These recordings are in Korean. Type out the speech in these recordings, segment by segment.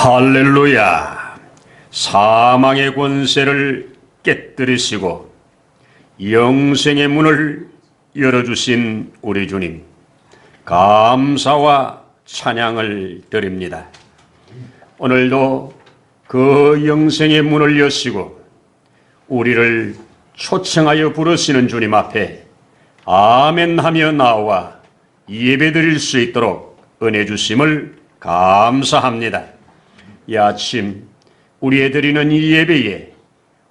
할렐루야! 사망의 권세를 깨뜨리시고 영생의 문을 열어주신 우리 주님, 감사와 찬양을 드립니다. 오늘도 그 영생의 문을 여시고 우리를 초청하여 부르시는 주님 앞에 아멘 하며 나와 예배드릴 수 있도록 은혜 주심을 감사합니다. 이 아침 우리의 드리는 이 예배에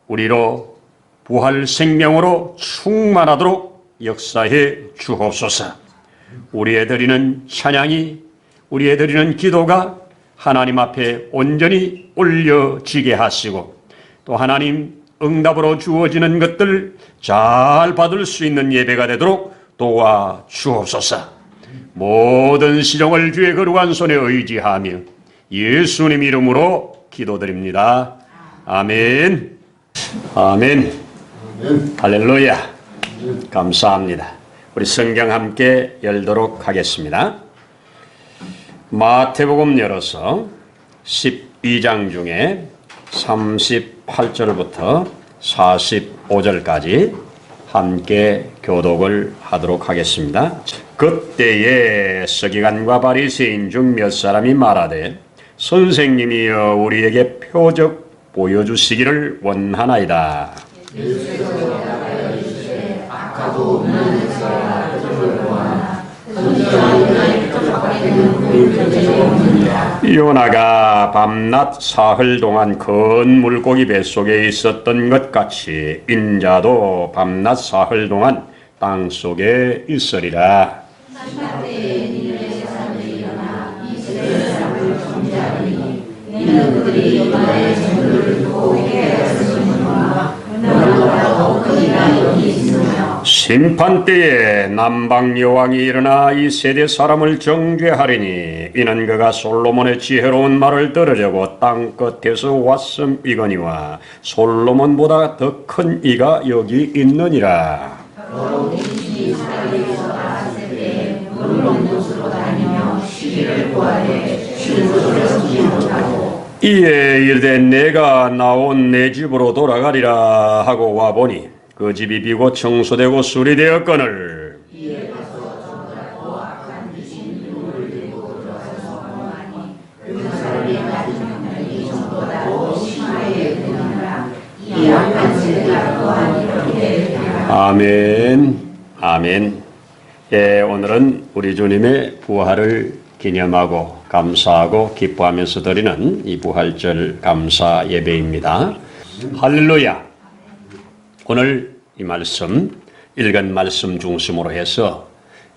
우리로 부활 생명으로 충만하도록 역사해 주옵소서. 우리의 드리는 찬양이, 우리의 드리는 기도가 하나님 앞에 온전히 올려지게 하시고, 또 하나님 응답으로 주어지는 것들 잘 받을 수 있는 예배가 되도록 도와 주옵소서. 모든 시종을 주의 거룩한 손에 의지하며 예수님 이름으로 기도드립니다. 아멘. 아멘. 할렐루야. 감사합니다. 우리 성경 함께 열도록 하겠습니다. 마태복음 열어서 12장 중에 38절부터 45절까지 함께 교독을 하도록 하겠습니다. 그때에 서기관과 바리새인 중 몇 사람이 말하되 선생님이여 우리에게 표적 보여주시기를 원하나이다. 요나가 밤낮 사흘 동안 큰 물고기 뱃속에 있었던 것 같이 인자도 밤낮 사흘 동안 땅속에 있으리라. 심판 때에 남방 여왕이 일어나 이 세대 사람을 정죄하리니 이는 그가 솔로몬의 지혜로운 말을 들으려고 땅 끝에서 왔음이거니와 솔로몬보다 더 큰 이가 여기 있느니라. 이에 이르되 내가 나온 내 집으로 돌아가리라 하고 와보니 그 집이 비고 청소되고 수리되었거늘 아멘. 아멘. 예, 오늘은 우리 주님의 부활을 기념하고 감사하고 기뻐하면서 드리는 이 부활절 감사 예배입니다. 할렐루야. 오늘 이 말씀, 읽은 말씀 중심으로 해서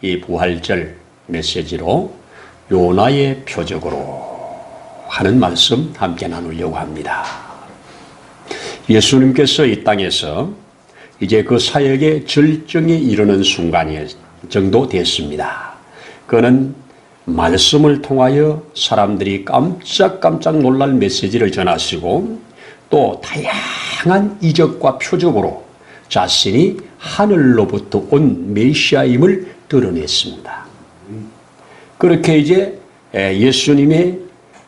이 부활절 메시지로 요나의 표적으로 하는 말씀 함께 나누려고 합니다. 예수님께서 이 땅에서 이제 그 사역의 절정에 이르는 순간이 정도 됐습니다. 그는 말씀을 통하여 사람들이 깜짝깜짝 놀랄 메시지를 전하시고 또 다양한 이적과 표적으로 자신이 하늘로부터 온 메시아임을 드러냈습니다. 그렇게 이제 예수님의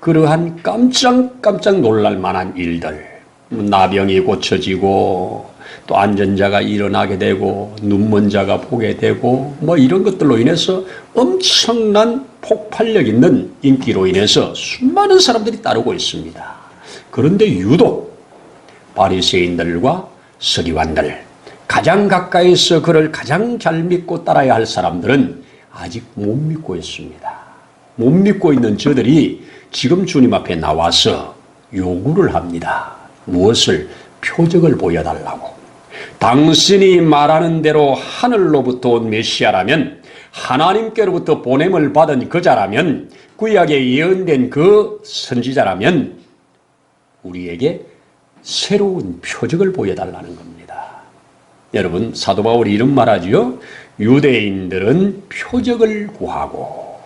그러한 깜짝 놀랄 만한 일들, 나병이 고쳐지고 또 앉은 자가 일어나게 되고 눈먼 자가 보게 되고 뭐 이런 것들로 인해서 엄청난 폭발력 있는 인기로 인해서 수많은 사람들이 따르고 있습니다. 그런데 유독 바리새인들과 서기관들, 가장 가까이서 그를 가장 잘 믿고 따라야 할 사람들은 아직 못 믿고 있습니다. 못 믿고 있는 저들이 지금 주님 앞에 나와서 요구를 합니다. 무엇을? 표적을 보여달라고. 당신이 말하는 대로 하늘로부터 온 메시아라면, 하나님께로부터 보냄을 받은 그자라면, 구약에 예언된 그 선지자라면 우리에게 새로운 표적을 보여달라는 겁니다. 여러분, 사도 바울이 이런 말하지요. 유대인들은 표적을 구하고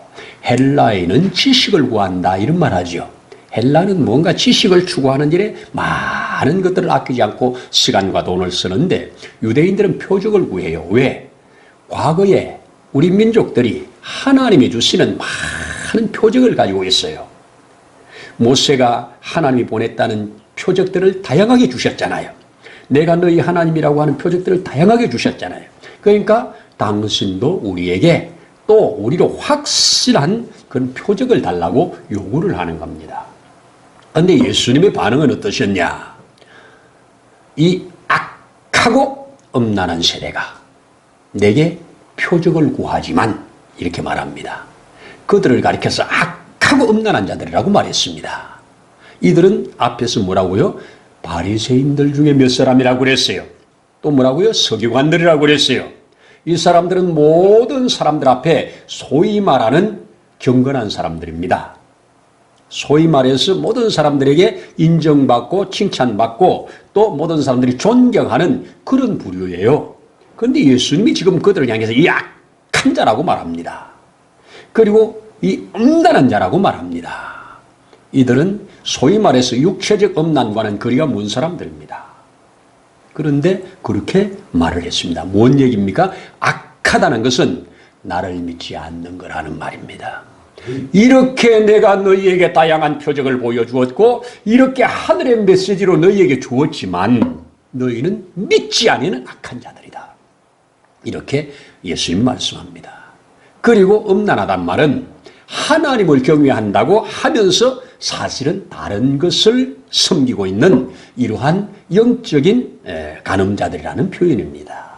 헬라인은 지식을 구한다, 이런 말하지요. 헬라는 뭔가 지식을 추구하는 일에 많은 것들을 아끼지 않고 시간과 돈을 쓰는데 유대인들은 표적을 구해요. 왜? 과거에 우리 민족들이 하나님이 주시는 많은 표적을 가지고 있어요. 모세가 하나님이 보냈다는 표적들을 다양하게 주셨잖아요. 내가 너희 하나님이라고 하는 표적들을 다양하게 주셨잖아요. 그러니까 당신도 우리에게 또 우리로 확실한 그런 표적을 달라고 요구를 하는 겁니다. 그런데 예수님의 반응은 어떠셨냐? 이 악하고 음란한 세대가 내게 표적을 구하지만 이렇게 말합니다. 그들을 가리켜서 악하고 음란한 자들이라고 말했습니다. 이들은 앞에서 뭐라고요? 바리새인들 중에 몇 사람이라고 그랬어요. 또 뭐라고요? 서기관들이라고 그랬어요. 이 사람들은 모든 사람들 앞에 소위 말하는 경건한 사람들입니다. 소위 말해서 모든 사람들에게 인정받고 칭찬받고 또 모든 사람들이 존경하는 그런 부류예요. 그런데 예수님이 지금 그들을 향해서 이 악한 자라고 말합니다. 그리고 이 음란한 자라고 말합니다. 이들은 소위 말해서 육체적 음란과는 거리가 먼 사람들입니다. 그런데 그렇게 말을 했습니다. 뭔 얘기입니까? 악하다는 것은 나를 믿지 않는 거라는 말입니다. 이렇게 내가 너희에게 다양한 표적을 보여주었고 이렇게 하늘의 메시지로 너희에게 주었지만 너희는 믿지 않는 악한 자들이다. 이렇게 예수님 말씀합니다. 그리고 음란하단 말은 하나님을 경외한다고 하면서 사실은 다른 것을 섬기고 있는 이러한 영적인 간음자들이라는 표현입니다.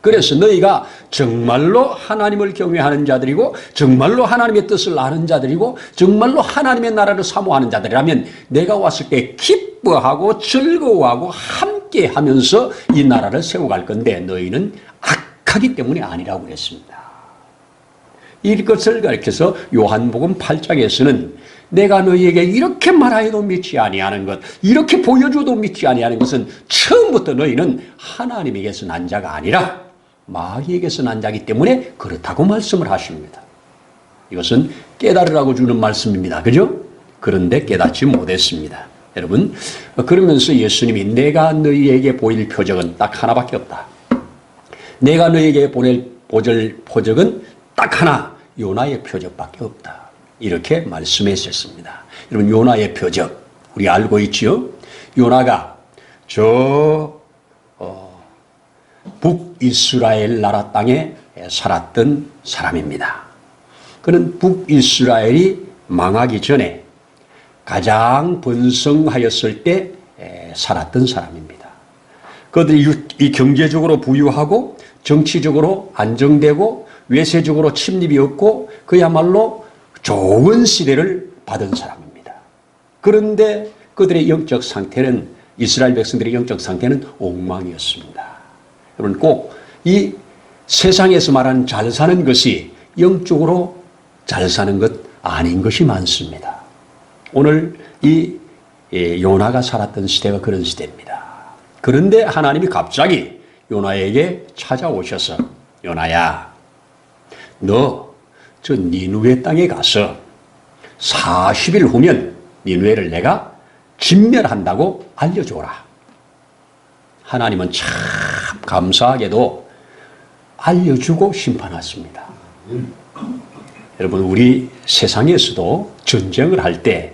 그래서 너희가 정말로 하나님을 경외하는 자들이고 정말로 하나님의 뜻을 아는 자들이고 정말로 하나님의 나라를 사모하는 자들이라면 내가 왔을 때 기뻐하고 즐거워하고 함께 하면서 이 나라를 세워갈 건데 너희는 악하기 때문에 아니라고 그랬습니다. 이것을 가리켜서 요한복음 8장에서는 내가 너희에게 이렇게 말하여도 믿지 아니하는 것, 이렇게 보여줘도 믿지 아니하는 것은 처음부터 너희는 하나님에게서 난 자가 아니라 마귀에게서 난 자이기 때문에 그렇다고 말씀을 하십니다. 이것은 깨달으라고 주는 말씀입니다. 그죠? 그런데 깨닫지 못했습니다. 여러분, 그러면서 예수님이 내가 너희에게 보일 표적은 딱 하나밖에 없다. 내가 너희에게 보낼 표적은 딱 하나, 요나의 표적밖에 없다. 이렇게 말씀했었습니다. 여러분, 요나의 표적 우리 알고 있지요? 요나가 북이스라엘 나라 땅에 살았던 사람입니다. 그는 북이스라엘이 망하기 전에 가장 번성하였을 때 살았던 사람입니다. 그들이 이 경제적으로 부유하고 정치적으로 안정되고 외세적으로 침입이 없고 그야말로 좋은 시대를 받은 사람입니다. 그런데 그들의 영적 상태는 이스라엘 백성들의 영적 상태는 엉망이었습니다. 여러분 꼭 이 세상에서 말하는 잘 사는 것이 영적으로 잘 사는 것 아닌 것이 많습니다. 오늘 이 요나가 살았던 시대가 그런 시대입니다. 그런데 하나님이 갑자기 요나에게 찾아오셔서 요나야 너 저 니누웨 땅에 가서 40일 후면 니누웨를 내가 진멸한다고 알려줘라. 하나님은 참 감사하게도 알려주고 심판하십니다. 여러분 우리 세상에서도 전쟁을 할 때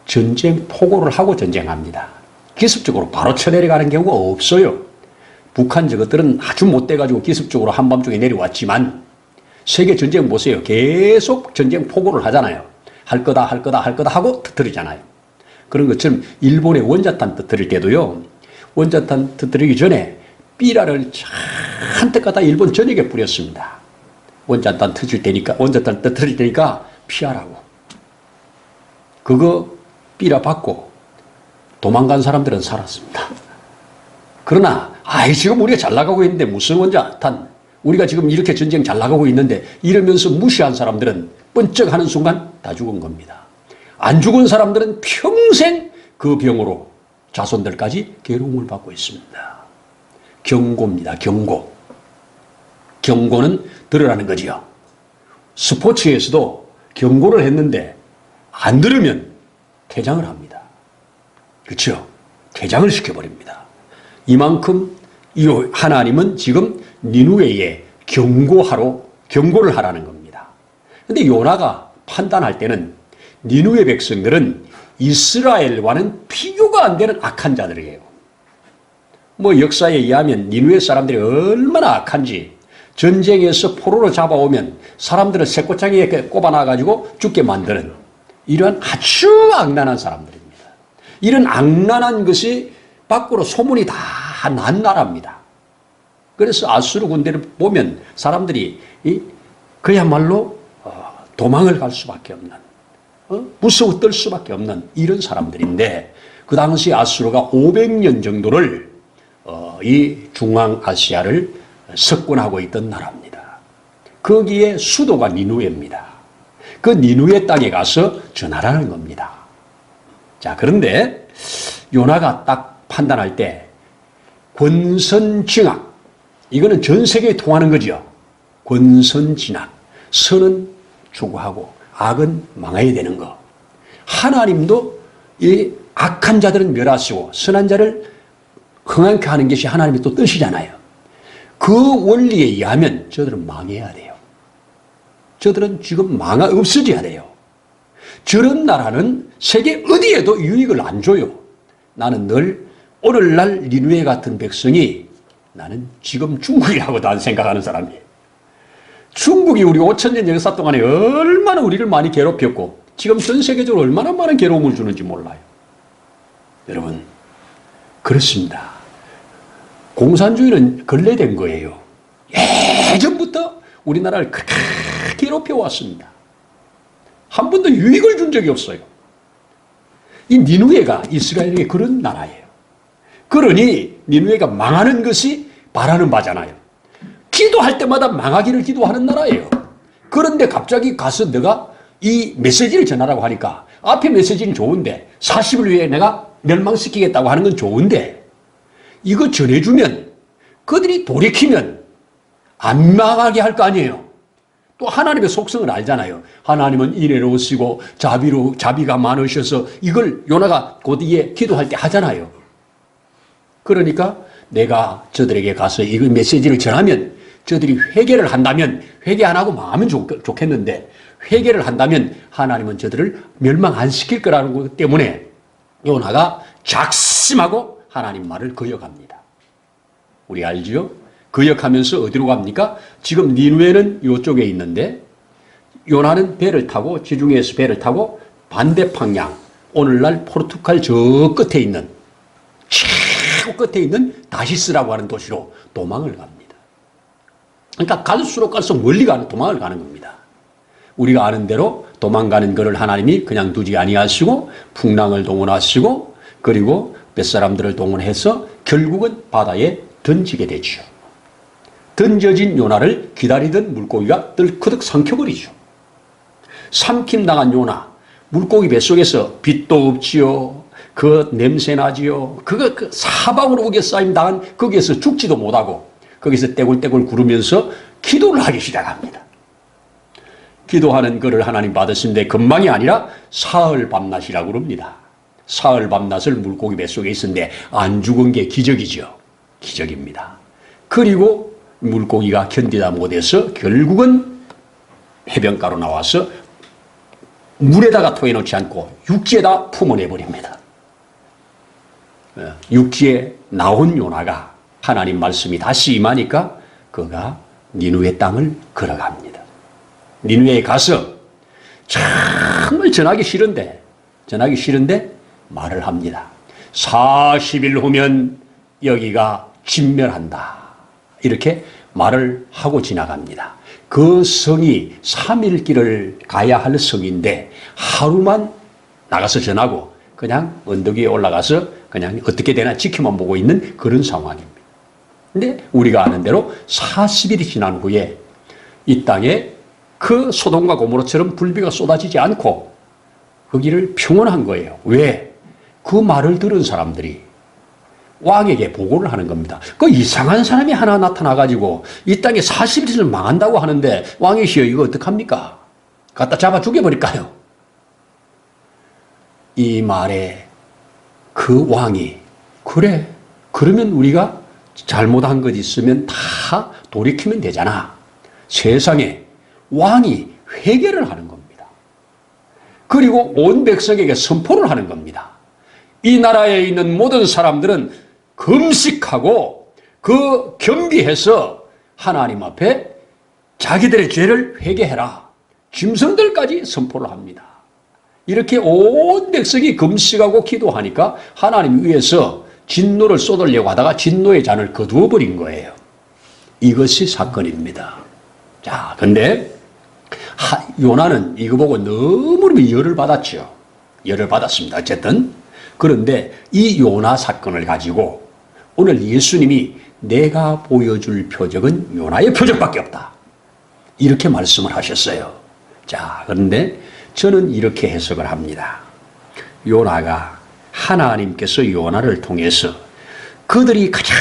전쟁 포고를 하고 전쟁합니다. 기습적으로 바로 쳐내려가는 경우가 없어요. 북한 저것들은 아주 못돼가지고 기습적으로 한밤중에 내려왔지만 세계 전쟁 보세요. 계속 전쟁 포고를 하잖아요. 할 거다 하고 터뜨리잖아요. 그런 것처럼 일본의 원자탄 터뜨릴 때도요. 원자탄 터뜨리기 전에 삐라를 잔뜩 갖다 일본 전역에 뿌렸습니다. 원자탄 터뜨릴 테니까 피하라고. 그거 삐라 받고 도망간 사람들은 살았습니다. 그러나 지금 우리가 잘 나가고 있는데 무슨 원자탄 우리가 지금 이렇게 전쟁 잘 나가고 있는데 이러면서 무시한 사람들은 번쩍하는 순간 다 죽은 겁니다. 안 죽은 사람들은 평생 그 병으로 자손들까지 괴로움을 받고 있습니다. 경고입니다. 경고. 경고는 들으라는 거지요. 스포츠에서도 경고를 했는데 안 들으면 퇴장을 합니다. 그렇죠? 퇴장을 시켜버립니다. 이만큼 하나님은 지금 니누웨에 경고를 하라는 겁니다. 그런데 요나가 판단할 때는 니누웨 백성들은 이스라엘과는 비교가 안 되는 악한 자들이에요. 뭐 역사에 의하면 니누의 사람들이 얼마나 악한지, 전쟁에서 포로로 잡아오면 사람들을 쇠꼬창에 꼽아놔가지고 죽게 만드는 이러한 아주 악랄한 사람들입니다. 이런 악랄한 것이 밖으로 소문이 다 난 나라입니다. 그래서 아수르 군대를 보면 사람들이 그야말로 도망을 갈 수밖에 없는, 무서워 떨 수밖에 없는 이런 사람들인데, 그 당시 아수르가 500년 정도를 이 중앙아시아를 석권하고 있던 나라입니다. 거기에 수도가 니누에입니다. 그 니누에 땅에 가서 전하라는 겁니다. 자, 그런데 요나가 딱 판단할 때 권선징악, 이거는 전 세계에 통하는 거죠. 권선징악, 선은 추구하고 악은 망해야 되는 거. 하나님도 이 악한 자들은 멸하시고 선한 자를 흥하게 하는 것이 하나님의 또 뜻이잖아요. 그 원리에 의하면 저들은 망해야 돼요. 저들은 지금 없어져야 돼요. 저런 나라는 세계 어디에도 유익을 안 줘요. 나는 늘 오늘날 니누에 같은 백성이 나는 지금 중국이라고 난 생각하는 사람이에요. 중국이 우리 5,000년 역사 동안에 얼마나 우리를 많이 괴롭혔고 지금 전 세계적으로 얼마나 많은 괴로움을 주는지 몰라요. 여러분, 그렇습니다. 공산주의는 근래된 거예요. 예전부터 우리나라를 그렇게 괴롭혀왔습니다. 한 번도 유익을 준 적이 없어요. 이 니누에가 이스라엘에게 그런 나라예요. 그러니 니누에가 망하는 것이 바라는 바잖아요. 기도할 때마다 망하기를 기도하는 나라예요. 그런데 갑자기 가서 내가 이 메시지를 전하라고 하니까 앞에 메시지는 좋은데 40일 후에 내가 멸망시키겠다고 하는 건 좋은데 이거 전해주면 그들이 돌이키면 안 망하게 할 거 아니에요. 또 하나님의 속성을 알잖아요. 하나님은 인애로우시고 자비가 많으셔서 이걸 요나가 곧 뒤에 기도할 때 하잖아요. 그러니까 내가 저들에게 가서 이 메시지를 전하면 저들이 회개를 한다면, 회개 안 하고 망하면 좋겠는데 회개를 한다면 하나님은 저들을 멸망 안 시킬 거라는 것 때문에 요나가 작심하고 하나님 말을 거역합니다. 우리 알죠? 거역하면서 어디로 갑니까? 지금 니누에는 이쪽에 있는데 요나는 배를 타고, 지중해에서 배를 타고 반대 방향, 오늘날 포르투갈 저 끝에 있는, 최고 끝에 있는 다시스라고 하는 도시로 도망을 갑니다. 그러니까 갈수록 멀리 도망을 가는 겁니다. 우리가 아는 대로 도망가는 것을 하나님이 그냥 두지 아니하시고 풍랑을 동원하시고 그리고 몇 사람들을 동원해서 결국은 바다에 던지게 되죠. 던져진 요나를 기다리던 물고기가 뜰크득 삼켜버리죠. 삼킴당한 요나, 물고기 뱃속에서 빛도 없지요. 그 냄새나지요. 그 사방으로 우겨 쌓임 당한 거기에서 죽지도 못하고 거기서 떼굴떼굴 구르면서 기도를 하기 시작합니다. 기도하는 것을 하나님 받으시는데 금방이 아니라 사흘 밤낮이라고 그럽니다. 사흘 밤낮을 물고기 뱃속에 있었는데 안 죽은 게 기적이죠. 기적입니다. 그리고 물고기가 견디다 못해서 결국은 해변가로 나와서 물에다가 토해놓지 않고 육지에다 품어내버립니다. 육지에 나온 요나가 하나님 말씀이 다시 임하니까 그가 니누의 땅을 걸어갑니다. 니누에 가서 정말 전하기 싫은데 말을 합니다. 40일 후면 여기가 진멸한다. 이렇게 말을 하고 지나갑니다. 그 성이 3일 길을 가야 할 성인데 하루만 나가서 전하고 그냥 언덕 위에 올라가서 그냥 어떻게 되나 지켜만 보고 있는 그런 상황입니다. 근데 우리가 아는 대로 40일이 지난 후에 이 땅에 그 소돔과 고모라처럼 불비가 쏟아지지 않고 거기를 평온한 거예요. 왜? 그 말을 들은 사람들이 왕에게 보고를 하는 겁니다. 그 이상한 사람이 하나 나타나가지고 이 땅에 40일을 망한다고 하는데 왕이시여 이거 어떡합니까? 갖다 잡아 죽여버릴까요? 이 말에 그 왕이 그래 그러면 우리가 잘못한 것 있으면 다 돌이키면 되잖아. 세상에 왕이 회개를 하는 겁니다. 그리고 온 백성에게 선포를 하는 겁니다. 이 나라에 있는 모든 사람들은 금식하고 그 겸비해서 하나님 앞에 자기들의 죄를 회개해라. 짐승들까지 선포를 합니다. 이렇게 온 백성이 금식하고 기도하니까 하나님 위에서 진노를 쏟으려고 하다가 진노의 잔을 거두어 버린 거예요. 이것이 사건입니다. 자, 근데 요나는 이거 보고 너무너무 열을 받았죠. 열을 받았습니다. 어쨌든. 그런데 이 요나 사건을 가지고 오늘 예수님이 내가 보여줄 표적은 요나의 표적밖에 없다. 이렇게 말씀을 하셨어요. 자, 그런데 저는 이렇게 해석을 합니다. 요나가 하나님께서 요나를 통해서 그들이 가장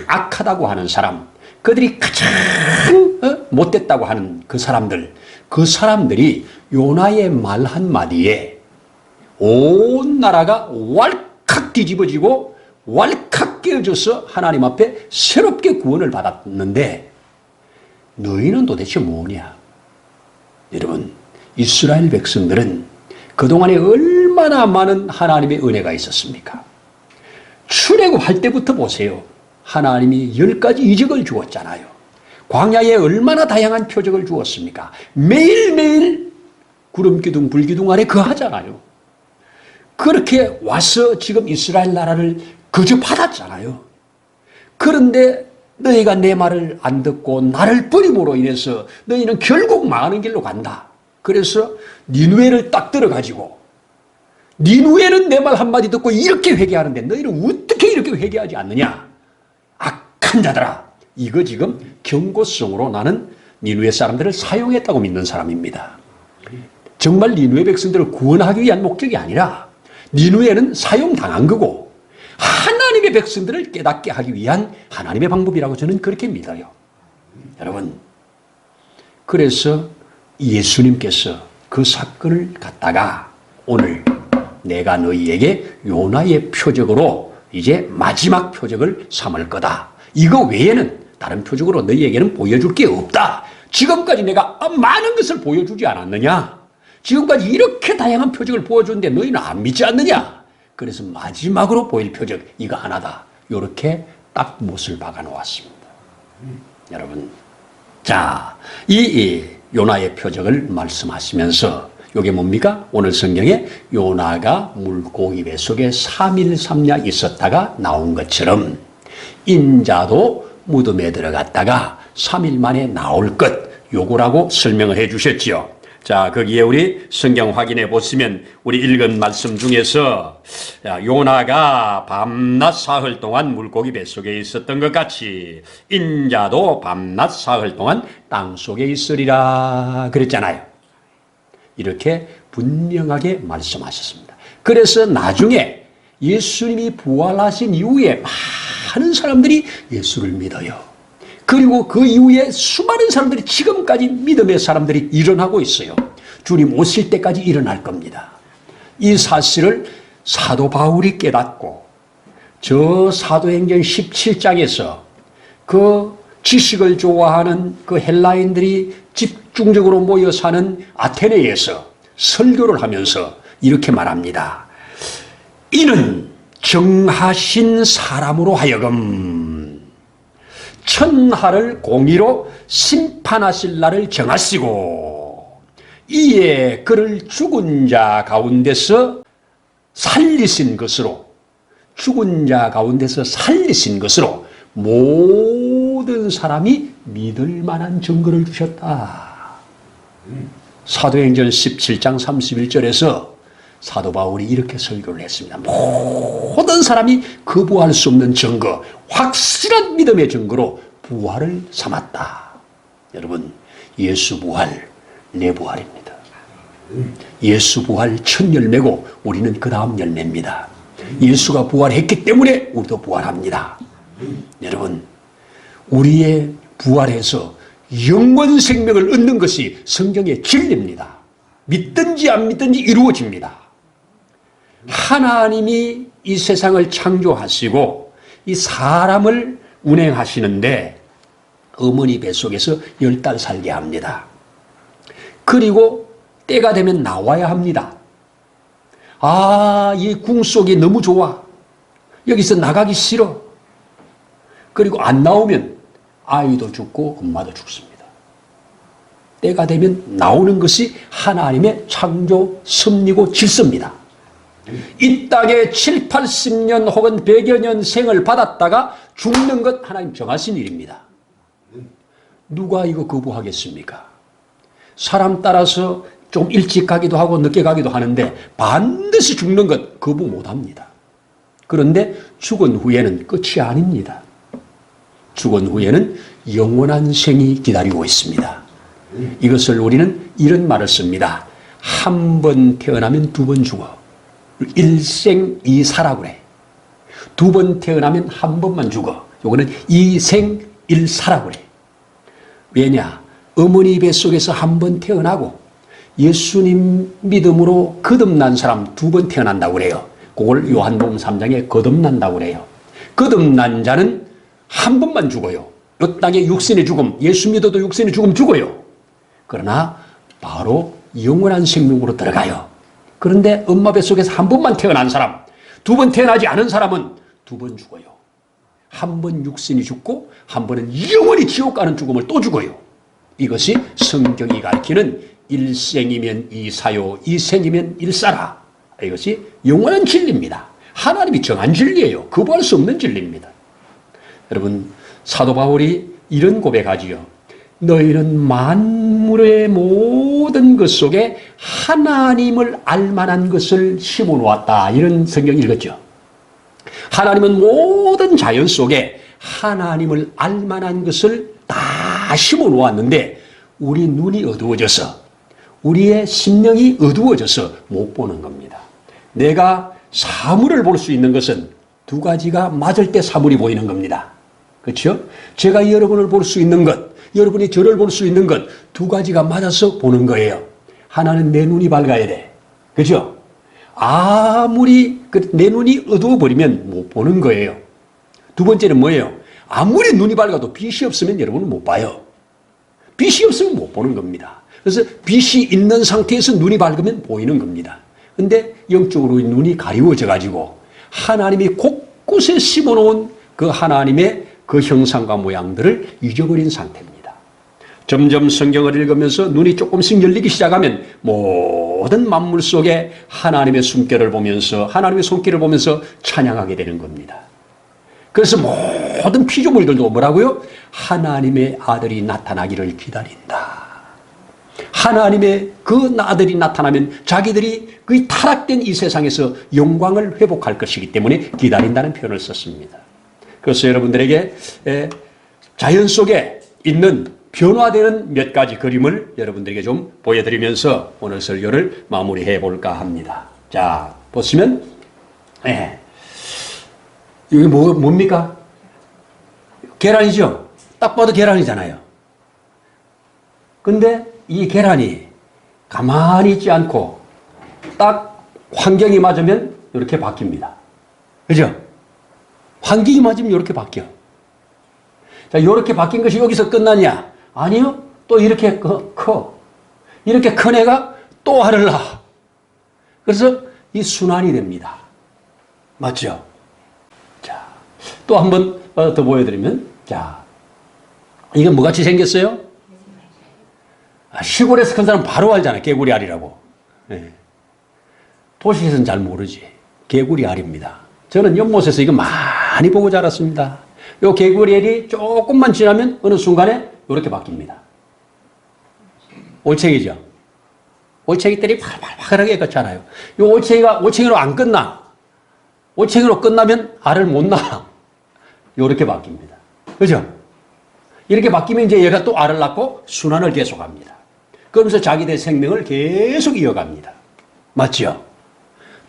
악하다고 하는 사람, 그들이 가장 못됐다고 하는 그 사람들이 요나의 말 한마디에 온 나라가 왈칵 뒤집어지고 왈칵 깨어져서 하나님 앞에 새롭게 구원을 받았는데 너희는 도대체 뭐냐? 여러분, 이스라엘 백성들은 그동안에 얼마나 많은 하나님의 은혜가 있었습니까? 출애굽할 때부터 보세요. 하나님이 10가지 이적을 주었잖아요. 광야에 얼마나 다양한 표적을 주었습니까? 매일매일 구름기둥 불기둥 아래 거하잖아요. 그렇게 와서 지금 이스라엘 나라를 거접받았잖아요. 그런데 너희가 내 말을 안 듣고 나를 버림으로 인해서 너희는 결국 망하는 길로 간다. 그래서 니누에를 딱 들어가지고 니누에는 내 말 한마디 듣고 이렇게 회개하는데 너희는 어떻게 이렇게 회개하지 않느냐? 악한 자들아. 이거 지금 경고성으로 나는 니누에 사람들을 사용했다고 믿는 사람입니다. 정말 니누에 백성들을 구원하기 위한 목적이 아니라 니누에는 사용당한 거고 하나님의 백성들을 깨닫게 하기 위한 하나님의 방법이라고 저는 그렇게 믿어요. 여러분, 그래서 예수님께서 그 사건을 갖다가 오늘 내가 너희에게 요나의 표적으로 이제 마지막 표적을 삼을 거다. 이거 외에는 다른 표적으로 너희에게는 보여줄 게 없다. 지금까지 내가 많은 것을 보여주지 않았느냐? 지금까지 이렇게 다양한 표적을 보여줬는데 너희는 안 믿지 않느냐? 그래서 마지막으로 보일 표적 이거 하나다. 이렇게 딱 못을 박아 놓았습니다. 여러분, 자, 이 요나의 표적을 말씀하시면서 이게 뭡니까? 오늘 성경에 요나가 물고기 뱃속에 3일 3야 있었다가 나온 것처럼 인자도 무덤에 들어갔다가 3일 만에 나올 것, 요거라고 설명을 해 주셨지요. 자, 거기에 우리 성경 확인해 보시면 우리 읽은 말씀 중에서 요나가 밤낮 사흘 동안 물고기 뱃속에 있었던 것 같이 인자도 밤낮 사흘 동안 땅속에 있으리라 그랬잖아요. 이렇게 분명하게 말씀하셨습니다. 그래서 나중에 예수님이 부활하신 이후에 많은 사람들이 예수를 믿어요. 그리고 그 이후에 수많은 사람들이 지금까지 믿음의 사람들이 일어나고 있어요. 주님 오실 때까지 일어날 겁니다. 이 사실을 사도 바울이 깨닫고 저 사도행전 17장에서 그 지식을 좋아하는 그 헬라인들이 집중적으로 모여 사는 아테네에서 설교를 하면서 이렇게 말합니다. 이는 정하신 사람으로 하여금 천하를 공의로 심판하실 날을 정하시고 이에 그를 죽은 자 가운데서 살리신 것으로 모든 사람이 믿을 만한 증거를 주셨다. 사도행전 17장 31절에서 사도 바울이 이렇게 설교를 했습니다. 모든 사람이 거부할 수 없는 증거, 확실한 믿음의 증거로 부활을 삼았다. 여러분, 예수 부활, 내 부활입니다. 예수 부활 첫 열매고 우리는 그 다음 열매입니다. 예수가 부활했기 때문에 우리도 부활합니다. 여러분, 우리의 부활해서 영원 생명을 얻는 것이 성경의 진리입니다. 믿든지 안 믿든지 이루어집니다. 하나님이 이 세상을 창조하시고 이 사람을 운행하시는데 어머니 뱃속에서 10달 살게 합니다. 그리고 때가 되면 나와야 합니다. 아, 이 궁 속이 너무 좋아. 여기서 나가기 싫어. 그리고 안 나오면 아이도 죽고 엄마도 죽습니다. 때가 되면 나오는 것이 하나님의 창조 섭리고 질서입니다. 이 땅에 7, 80년 혹은 100여 년 생을 받았다가 죽는 것 하나님 정하신 일입니다. 누가 이거 거부하겠습니까? 사람 따라서 좀 일찍 가기도 하고 늦게 가기도 하는데 반드시 죽는 것 거부 못합니다. 그런데 죽은 후에는 끝이 아닙니다. 죽은 후에는 영원한 생이 기다리고 있습니다. 이것을 우리는 이런 말을 씁니다. 한 번 태어나면 두 번 죽어. 일생 이사라고 그래. 두 번 태어나면 한 번만 죽어. 요거는 이생 일사라고 그래. 왜냐? 어머니 뱃속에서 한 번 태어나고 예수님 믿음으로 거듭난 사람 두 번 태어난다고 그래요. 그걸 요한복음 3장에 거듭난다고 그래요. 거듭난 자는 한 번만 죽어요. 이 땅의 육신의 죽음, 예수 믿어도 육신의 죽음 죽어요. 그러나 바로 영원한 생명으로 들어가요. 그런데 엄마 뱃속에서 한 번만 태어난 사람, 두 번 태어나지 않은 사람은 두 번 죽어요. 한 번 육신이 죽고 한 번은 영원히 지옥 가는 죽음을 또 죽어요. 이것이 성경이 가르치는 일생이면 이사요, 이생이면 일사라. 이것이 영원한 진리입니다. 하나님이 정한 진리예요. 거부할 수 없는 진리입니다. 여러분, 사도 바울이 이런 고백하지요. 너희는 만물의 모든 것 속에 하나님을 알만한 것을 심어놓았다. 이런 성경 읽었죠. 하나님은 모든 자연 속에 하나님을 알만한 것을 다 심어놓았는데 우리 눈이 어두워져서 우리의 심령이 어두워져서 못 보는 겁니다. 내가 사물을 볼 수 있는 것은 두 가지가 맞을 때 사물이 보이는 겁니다. 그렇죠? 제가 여러분을 볼 수 있는 것, 여러분이 저를 볼 수 있는 것 두 가지가 맞아서 보는 거예요. 하나는 내 눈이 밝아야 돼. 그렇죠? 아무리 내 눈이 어두워버리면 못 보는 거예요. 두 번째는 뭐예요? 아무리 눈이 밝아도 빛이 없으면 여러분은 못 봐요. 빛이 없으면 못 보는 겁니다. 그래서 빛이 있는 상태에서 눈이 밝으면 보이는 겁니다. 근데 영적으로 눈이 가리워져 가지고 하나님이 곳곳에 심어놓은 그 하나님의 그 형상과 모양들을 잊어버린 상태입니다. 점점 성경을 읽으면서 눈이 조금씩 열리기 시작하면 모든 만물 속에 하나님의 숨결을 보면서 하나님의 손길을 보면서 찬양하게 되는 겁니다. 그래서 모든 피조물들도 뭐라고요? 하나님의 아들이 나타나기를 기다린다. 하나님의 그 아들이 나타나면 자기들이 그 타락된 이 세상에서 영광을 회복할 것이기 때문에 기다린다는 표현을 썼습니다. 그래서 여러분들에게 자연 속에 있는 변화되는 몇 가지 그림을 여러분들에게 좀 보여드리면서 오늘 설교를 마무리해 볼까 합니다. 자, 보시면 이게 뭡니까? 계란이죠? 딱 봐도 계란이잖아요. 근데 이 계란이 가만히 있지 않고 딱 환경이 맞으면 이렇게 바뀝니다. 그죠? 환경이 맞으면 이렇게 바뀌어. 자, 이렇게 바뀐 것이 여기서 끝나냐? 아니요. 또 이렇게 커. 이렇게 큰 애가 또 알을 낳아. 그래서 이 순환이 됩니다. 맞죠? 자, 또 한 번 더 보여드리면, 자, 이건 뭐같이 생겼어요? 시골에서 큰 사람 바로 알잖아요. 개구리 알이라고. 네. 도시에서는 잘 모르지. 개구리 알입니다. 저는 연못에서 이거 많이 보고 자랐습니다. 요 개구리 알이 조금만 지나면 어느 순간에 이렇게 바뀝니다. 올챙이죠. 올챙이들이 팔팔하게 걷잖아요. 요 올챙이로 안 끝나. 올챙이로 끝나면 알을 못 낳아. 요렇게 바뀝니다. 그죠? 이렇게 바뀌면 이제 얘가 또 알을 낳고 순환을 계속합니다. 그러면서 자기들 생명을 계속 이어갑니다. 맞죠?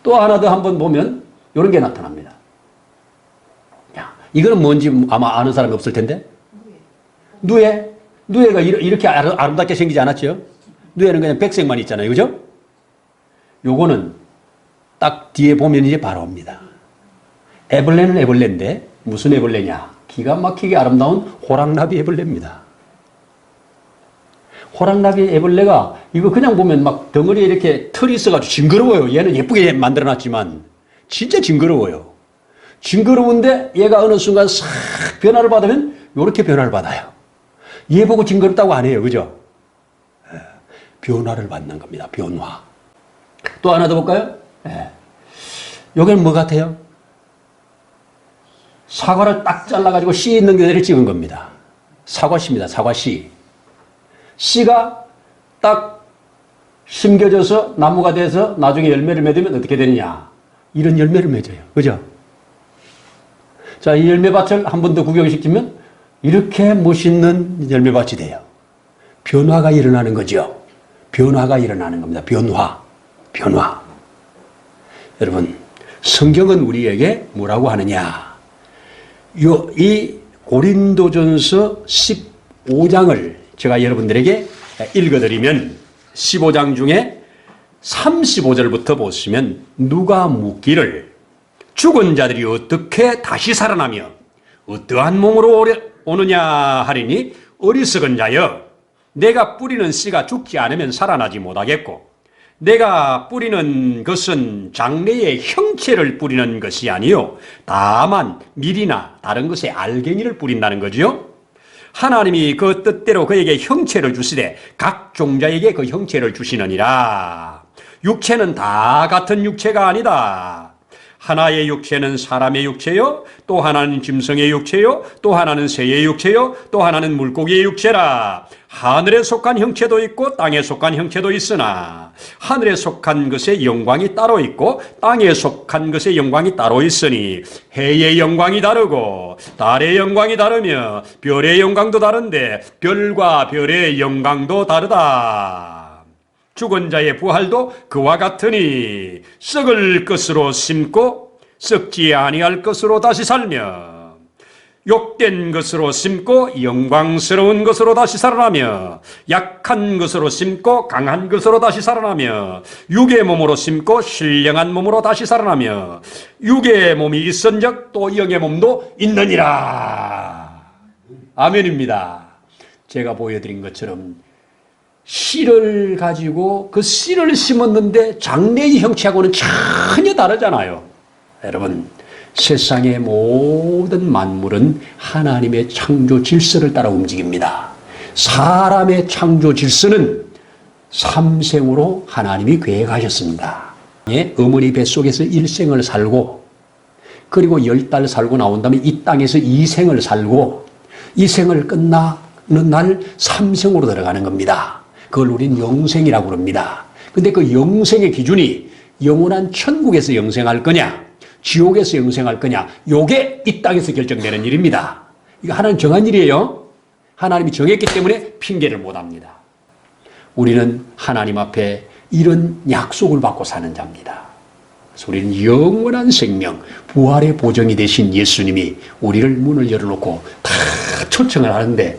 또 하나 더 한번 보면 이런 게 나타납니다. 야, 이거는 뭔지 아마 아는 사람이 없을 텐데. 누에가 이렇게 아름답게 생기지 않았죠? 누에는 그냥 백색만 있잖아요. 그죠? 요거는 딱 뒤에 보면 이제 바로 옵니다. 애벌레는 애벌레인데 무슨 애벌레냐? 기가 막히게 아름다운 호랑나비 애벌레입니다. 호랑나비 애벌레가 이거 그냥 보면 막 덩어리에 이렇게 털이 있어가지고 징그러워요. 얘는 예쁘게 만들어놨지만 진짜 징그러워요. 징그러운데 얘가 어느 순간 싹 변화를 받으면 이렇게 변화를 받아요. 얘 보고 징그럽다고 안 해요. 그죠? 변화를 받는 겁니다. 변화. 또 하나 더 볼까요? 여기는 뭐 같아요? 사과를 딱 잘라가지고 씨 있는 그대로 찍은 겁니다. 사과씨입니다. 사과씨. 씨가 딱 심겨져서 나무가 돼서 나중에 열매를 맺으면 어떻게 되느냐. 이런 열매를 맺어요. 그죠? 자, 이 열매밭을 한 번 더 구경시키면 이렇게 멋있는 열매밭이 돼요. 변화가 일어나는 거죠. 변화가 일어나는 겁니다. 변화. 변화. 여러분, 성경은 우리에게 뭐라고 하느냐. 이 고린도전서 15장을 제가 여러분들에게 읽어드리면 15장 중에 35절부터 보시면 누가 묻기를 죽은 자들이 어떻게 다시 살아나며 어떠한 몸으로 오느냐 하리니 어리석은 자여 내가 뿌리는 씨가 죽지 않으면 살아나지 못하겠고 내가 뿌리는 것은 장래의 형체를 뿌리는 것이 아니요 다만 밀이나 다른 것의 알갱이를 뿌린다는 거지요. 하나님이 그 뜻대로 그에게 형체를 주시되 각 종자에게 그 형체를 주시느니라. 육체는 다 같은 육체가 아니다. 하나의 육체는 사람의 육체요, 또 하나는 짐승의 육체요, 또 하나는 새의 육체요, 또 하나는 물고기의 육체라. 하늘에 속한 형체도 있고 땅에 속한 형체도 있으나 하늘에 속한 것의 영광이 따로 있고 땅에 속한 것의 영광이 따로 있으니 해의 영광이 다르고 달의 영광이 다르며 별의 영광도 다른데 별과 별의 영광도 다르다. 죽은 자의 부활도 그와 같으니 썩을 것으로 심고 썩지 아니할 것으로 다시 살며 욕된 것으로 심고 영광스러운 것으로 다시 살아나며 약한 것으로 심고 강한 것으로 다시 살아나며 육의 몸으로 심고 신령한 몸으로 다시 살아나며 육의 몸이 있은즉 또 영의 몸도 있느니라. 아멘입니다. 제가 보여드린 것처럼 씨를 가지고 그 씨를 심었는데 장래의 형체하고는 전혀 다르잖아요. 여러분, 세상의 모든 만물은 하나님의 창조 질서를 따라 움직입니다. 사람의 창조 질서는 삼생으로 하나님이 계획하셨습니다. 어머니 뱃속에서 일생을 살고 그리고 10달 살고 나온 다음에 이 땅에서 이생을 살고 이생을 끝나는 날 삼생으로 들어가는 겁니다. 그걸 우린 영생이라고 그럽니다. 근데 그 영생의 기준이 영원한 천국에서 영생할 거냐, 지옥에서 영생할 거냐, 요게 이 땅에서 결정되는 일입니다. 이거 하나님 정한 일이에요. 하나님이 정했기 때문에 핑계를 못 합니다. 우리는 하나님 앞에 이런 약속을 받고 사는 자입니다. 그래서 우리는 영원한 생명, 부활의 보정이 되신 예수님이 우리를 문을 열어놓고 다 초청을 하는데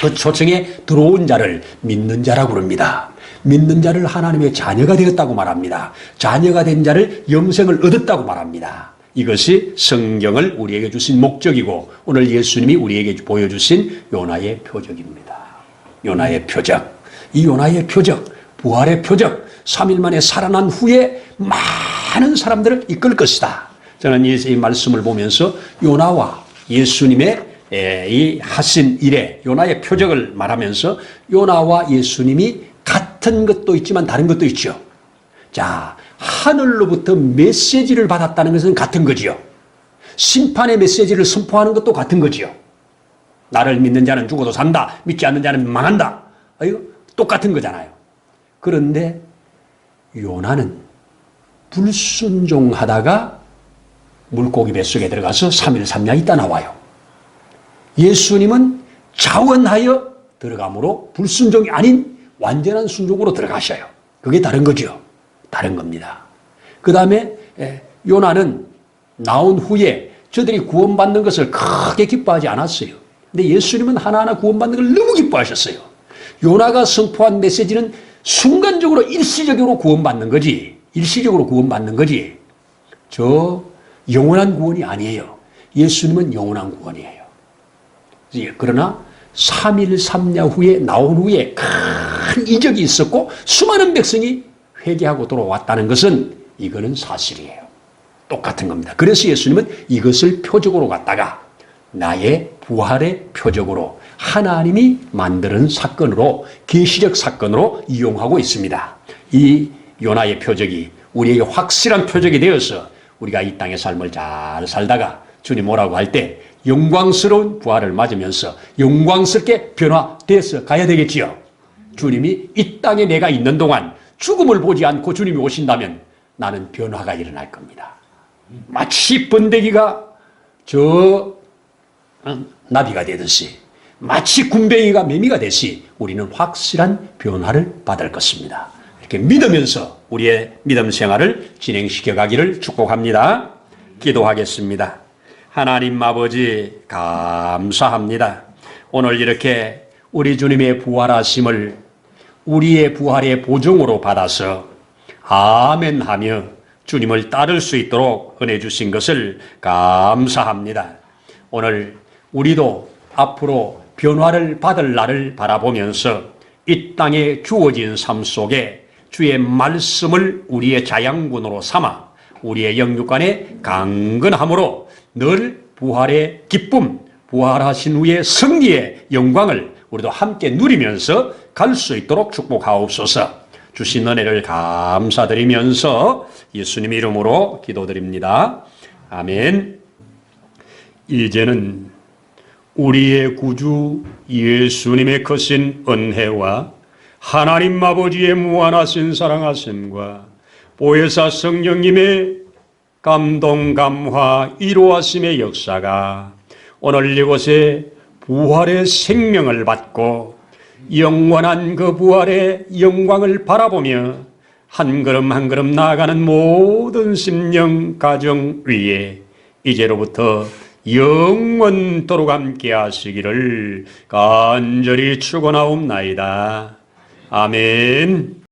그 초청에 들어온 자를 믿는 자라고 그럽니다. 믿는 자를 하나님의 자녀가 되었다고 말합니다. 자녀가 된 자를 영생을 얻었다고 말합니다. 이것이 성경을 우리에게 주신 목적이고 오늘 예수님이 우리에게 보여주신 요나의 표적입니다. 요나의 표적. 이 요나의 표적, 부활의 표적, 3일 만에 살아난 후에 많은 사람들을 이끌 것이다. 저는 이 말씀을 보면서 요나와 예수님의 이 하신 일에 요나의 표적을 말하면서 요나와 예수님이 같은 것도 있지만 다른 것도 있죠. 자, 하늘로부터 메시지를 받았다는 것은 같은 거지요. 심판의 메시지를 선포하는 것도 같은 거지요. 나를 믿는 자는 죽어도 산다. 믿지 않는 자는 망한다. 이거 똑같은 거잖아요. 그런데 요나는 불순종하다가 물고기 뱃속에 들어가서 3일 3야 있다 나와요. 예수님은 자원하여 들어감으로 불순종이 아닌 완전한 순종으로 들어가셔요. 그게 다른 거죠. 다른 겁니다. 그 다음에 요나는 나온 후에 저들이 구원받는 것을 크게 기뻐하지 않았어요. 근데 예수님은 하나하나 구원받는 걸 너무 기뻐하셨어요. 요나가 선포한 메시지는 순간적으로 일시적으로 구원받는 거지. 일시적으로 구원받는 거지. 저 영원한 구원이 아니에요. 예수님은 영원한 구원이에요. 그러나 3일 3야 후에 나온 후에 큰 이적이 있었고 수많은 백성이 회개하고 돌아왔다는 것은 이거는 사실이에요. 똑같은 겁니다. 그래서 예수님은 이것을 표적으로 갖다가 나의 부활의 표적으로 하나님이 만드는 사건으로 계시적 사건으로 이용하고 있습니다. 이 요나의 표적이 우리에게 확실한 표적이 되어서 우리가 이 땅의 삶을 잘 살다가 주님 오라고 할 때 영광스러운 부활을 맞으면서 영광스럽게 변화돼서 가야 되겠지요. 주님이 이 땅에 내가 있는 동안 죽음을 보지 않고 주님이 오신다면 나는 변화가 일어날 겁니다. 마치 번데기가 나비가 되듯이, 마치 군뱅이가 매미가 되듯이 우리는 확실한 변화를 받을 것입니다. 이렇게 믿으면서 우리의 믿음 생활을 진행시켜 가기를 축복합니다. 기도하겠습니다. 하나님 아버지 감사합니다. 오늘 이렇게 우리 주님의 부활하심을 우리의 부활의 보증으로 받아서 아멘 하며 주님을 따를 수 있도록 은혜 주신 것을 감사합니다. 오늘 우리도 앞으로 변화를 받을 날을 바라보면서 이 땅에 주어진 삶 속에 주의 말씀을 우리의 자양분으로 삼아 우리의 영육간의 강건함으로 늘 부활의 기쁨, 부활하신 후의 승리의 영광을 우리도 함께 누리면서 갈 수 있도록 축복하옵소서. 주신 은혜를 감사드리면서 예수님 이름으로 기도드립니다. 아멘. 이제는 우리의 구주 예수님의 크신 은혜와 하나님 아버지의 무한하신 사랑하심과 보혜사 성령님의 감동 감화 이루하심의 역사가 오늘 이곳에 부활의 생명을 받고 영원한 그 부활의 영광을 바라보며 한 걸음 한 걸음 나아가는 모든 심령 가정 위에 이제로부터 영원토록 함께 하시기를 간절히 축원하옵나이다. 아멘.